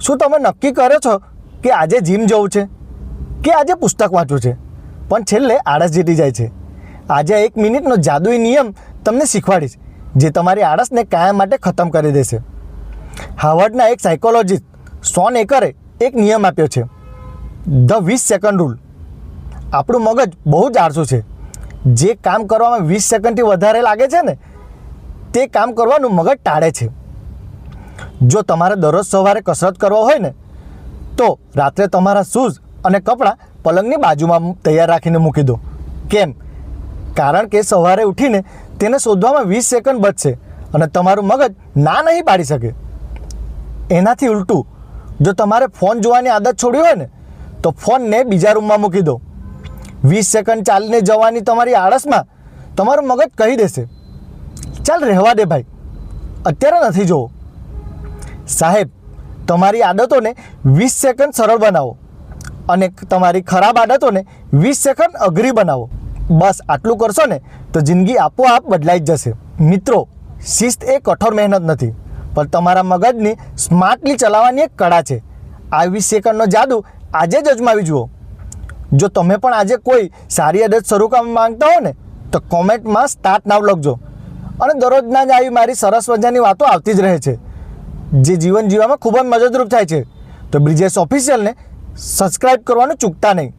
શું તમે નક્કી કરો છો કે આજે જીમ જવું છે કે આજે પુસ્તક વાંચવું છે, પણ છેલ્લે આળસ જીતી જાય છે? આજે 1 મિનિટનો જાદુઈ નિયમ તમને શીખવાડીશ જે તમારી આળસને કાયમ માટે ખતમ કરી દેશે. હાર્વર્ડના એક સાયકોલોજિસ્ટ શોન એકરે એક નિયમ આપ્યો છે, ધ 20 સેકન્ડ રૂલ. આપણું મગજ બહુ જ આળસુ છે. જે કામ કરવામાં 20 સેકન્ડથી વધારે લાગે છે ને તે કામ કરવાનું મગજ ટાળે છે. જો તમારે દરરોજ સવારે કસરત કરવા હોય ને તો રાત્રે તમારા શૂઝ અને કપડાં પલંગની બાજુમાં તૈયાર રાખીને મૂકી દો. કેમ? કારણ કે સવારે ઉઠીને તેને શોધવામાં 20 સેકન્ડ બચશે અને તમારું મગજ ના નહીં પાડી શકે. એનાથી ઉલટું, જો તમારે ફોન જોવાની આદત છોડવી હોય ને તો ફોનને બીજા રૂમમાં મૂકી દો. 20 સેકન્ડ ચાલીને જવાની તમારી આળસમાં તમારું મગજ કહી દેશે, ચાલ રહેવા દે ભાઈ, અત્યારે નથી જોવો. સાહેબ, તમારી આદતોને 20 સેકન્ડ સરળ બનાવો અને તમારી ખરાબ આદતોને 20 સેકન્ડ અઘરી બનાવો. બસ આટલું કરશો ને તો જિંદગી આપોઆપ બદલાઈ જ જશે. મિત્રો, શિસ્ત એ કઠોર મહેનત નથી, પણ તમારા મગજને સ્માર્ટલી ચલાવવાની એક કળા છે. આ 20 સેકન્ડનો જાદુ આજે જ અજમાવી જુઓ. જો તમે પણ આજે કોઈ સારી આદત શરૂ કરવા માંગતા હો ને તો કોમેન્ટમાં સ્ટાર્ટ નાવ લખજો. અને દરરોજના જ આવી મારી સરસ મજાની વાતો આવતી જ રહે છે જે જીવન જીવવામાં ખૂબ જ મદદરૂપ થાય છે. તો બ્રિજેશ ઓફિશિયલને સબસ્ક્રાઈબ કરવાનું ચૂકતા નહીં.